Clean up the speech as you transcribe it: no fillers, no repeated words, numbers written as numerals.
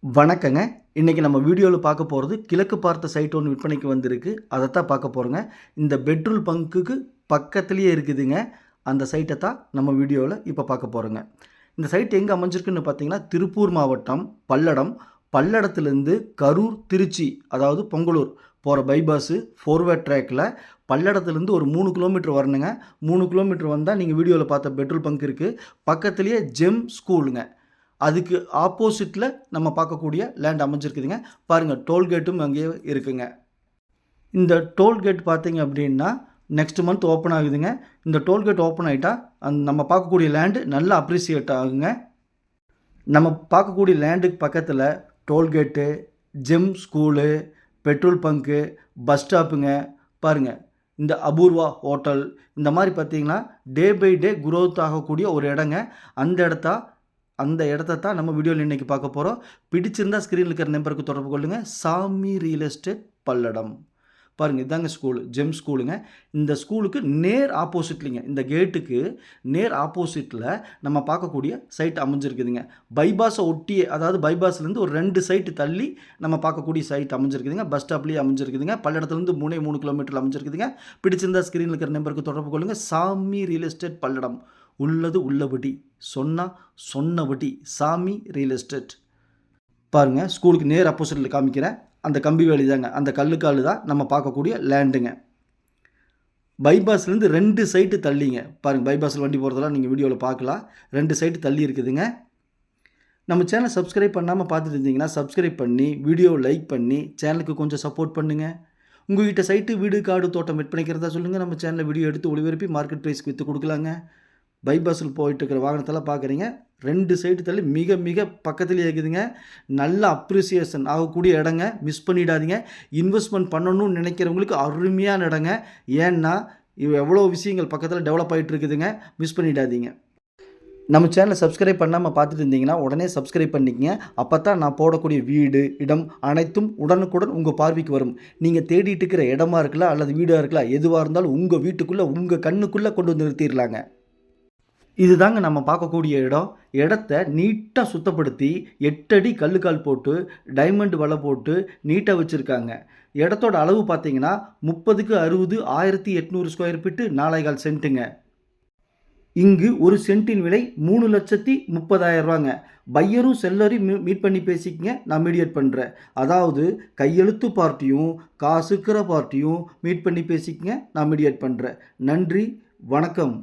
வணக்கங்க. இன்னைக்கு நம்ம வீடியோல பார்க்க போறது கிழக்கு பார்த்த சைட் ஒண்ணு விற்பனைக்கு வந்திருக்கு. அதத்தான் பார்க்க போறோங்க. இந்த பெட்ரோல் பங்க்குக்கு பக்கத்திலேயே இருக்குதுங்க. அந்த சைட்ட தான் நம்ம வீடியோல இப்ப பார்க்க போறோங்க. இந்த சைட் எங்க அமைஞ்சிருக்குன்னு பார்த்தீங்கன்னா, திருப்பூர் மாவட்டம் பல்லடம். பல்லடத்திலிருந்து கரூர், திருச்சி அதாவது பொங்கலூர் போற பைபாஸ் 4 வே ட்ராக்ல பல்லடத்திலிருந்து ஒரு 3 கிலோமீட்டர் வரணுங்க. 3 கிலோமீட்டர் வந்தா நீங்க வீடியோல பார்த்த பெட்ரோல் பங்க் இருக்கு. பக்கத்திலேயே ஜெம் ஸ்கூலுங்க. அதுக்கு ஆப்போசிட்ல நம்ம பார்க்கக்கூடிய லேண்ட் அமைஞ்சிருக்குதுங்க. பாருங்க டோல்கேட்டும் அங்கேயே இருக்குங்க. இந்த டோல்கேட் பார்த்தீங்க அப்படின்னா, நெக்ஸ்ட் மந்த் ஓப்பன் ஆகுதுங்க. இந்த டோல்கேட் ஓப்பன் ஆயிட்டா, நம்ம பார்க்கக்கூடிய லேண்ட் நல்லா அப்ரிசியேட் ஆகுங்க. நம்ம பார்க்கக்கூடிய லேண்டுக்கு பக்கத்தில toll gate, Gem school, petrol bunk, bus ஸ்டாப்புங்க. பாருங்க, இந்த அபூர்வா ஹோட்டல் இந்த மாரி பார்த்தீங்கன்னா, டே பை டே குரோத் ஆகக்கூடிய ஒரு இடங்க. அந்த இடத்த தான் நம்ம வீடியோல இன்னைக்கு பார்க்க போறோம். பிடிச்சிருந்தா ஸ்க்ரீன்ல இருக்கிற நம்பருக்கு தொடர்பு கொள்ளுங்க. சாமி ரியல் எஸ்டேட் பல்லடம். பாருங்க இதாங்க ஸ்கூலு. ஜெம் ஸ்கூலுங்க. இந்த ஸ்கூலுக்கு நேர் ஆப்போசிட்லிங்க. இந்த கேட்டுக்கு நேர் ஆப்போசிட்ல நம்ம பார்க்கக்கூடிய சைட் அமைஞ்சிருக்குதுங்க. பைபாஸ ஒட்டியே அதாவது பைபாஸ்லேருந்து ஒரு 2 சைட் தள்ளி நம்ம பார்க்கக்கூடிய சைட் அமைஞ்சிருக்குதுங்க. பஸ் ஸ்டாப்லேயே அமைஞ்சிருக்குதுங்க. பல்லடத்துலேருந்து 3 கிலோமீட்டர்ல அமைஞ்சிருக்குதுங்க. பிடிச்சிருந்தா ஸ்க்ரீன்ல இருக்கிற நம்பருக்கு தொடர்பு கொள்ளுங்க. சாமி ரியல் எஸ்டேட் பல்லடம். உள்ளது உள்ளபடி, சொன்னா சொன்னபடி. சாமி ரியல் எஸ்டேட். பாருங்க ஸ்கூலுக்கு நேர் ஆப்போசிட்ல காமிக்கிறேன். அந்த கம்பி வேலி தாங்க. அந்த கல்லுக்கால் தான் நம்ம பார்க்கக்கூடிய லேண்டுங்க. பைபாஸ்லேருந்து 2 சைட்டு தள்ளிங்க. பாருங்க பைபாஸில் வண்டி போகிறதெல்லாம் நீங்கள் வீடியோவில் பார்க்கலாம். 2 சைட்டு தள்ளி இருக்குதுங்க. நம்ம சேனலை சப்ஸ்கிரைப் பண்ணாமல் பார்த்துட்டு இருந்தீங்கன்னா சப்ஸ்கிரைப் பண்ணி வீடியோவை லைக் பண்ணி சேனலுக்கு கொஞ்சம் சப்போர்ட் பண்ணுங்கள். உங்கள்கிட்ட சைட்டு வீடு காடு தோட்டம் விற்பனைக்கிறதா சொல்லுங்கள். நம்ம சேனலில் வீடியோ எடுத்து ஒளிபரப்பி மார்க்கெட் ப்ரைஸ்க்கு விற்று கொடுக்கலாங்க. பைபாஸில் போயிட்டு இருக்கிற வாகனத்தெல்லாம் பார்க்குறீங்க. 2 சைடு தள்ளி மிக மிக பக்கத்துலேயே இருக்குதுங்க. நல்ல அப்ரிசியேஷன் ஆகக்கூடிய இடங்க. மிஸ் பண்ணிடாதீங்க. இன்வெஸ்ட்மெண்ட் பண்ணணும்னு நினைக்கிறவங்களுக்கு அருமையான இடங்க. ஏன்னா எவ்வளோ விஷயங்கள் பக்கத்தில் டெவலப் ஆகிட்டு இருக்குதுங்க. மிஸ் பண்ணிடாதீங்க. நம்ம சேனலை சப்ஸ்கிரைப் பண்ணாமல் பார்த்துட்டு இருந்தீங்கன்னா உடனே சப்ஸ்கிரைப் பண்ணிக்கங்க. அப்போ தான் நான் போடக்கூடிய வீடு இடம் அனைத்தும் உடனுக்குடன் உங்கள் பார்வைக்கு வரும். நீங்கள் தேடிட்டு இருக்கிற இடமா இருக்கலாம் அல்லது வீடாக இருக்கலாம், எதுவாக இருந்தாலும் உங்கள் வீட்டுக்குள்ளே உங்கள் கண்ணுக்குள்ளே கொண்டு வந்து நிறுத்திடலாங்க. இதுதாங்க நம்ம பார்க்கக்கூடிய இடம். இடத்த நீட்டாக சுத்தப்படுத்தி 8 அடி கல்லுக்கால் போட்டு டைமண்ட் வலை போட்டு நீட்டாக வச்சுருக்காங்க. இடத்தோட அளவு பார்த்தீங்கன்னா 30க்கு 60 1800 ஸ்கொயர் ஃபீட்டு 4.25 சென்ட்டுங்க. இங்கு ஒரு சென்ட்டின் விலை 3,30,000 பையரும் செல்லரையும் மீட் பண்ணி பேசிக்கங்க. நான் மீடியேட் பண்ணுறேன். அதாவது கையெழுத்து பார்ட்டியும் காசுக்கிற பார்ட்டியும் மீட் பண்ணி பேசிக்கங்க. நான் மீடியேட் பண்ணுறேன். நன்றி, வணக்கம்.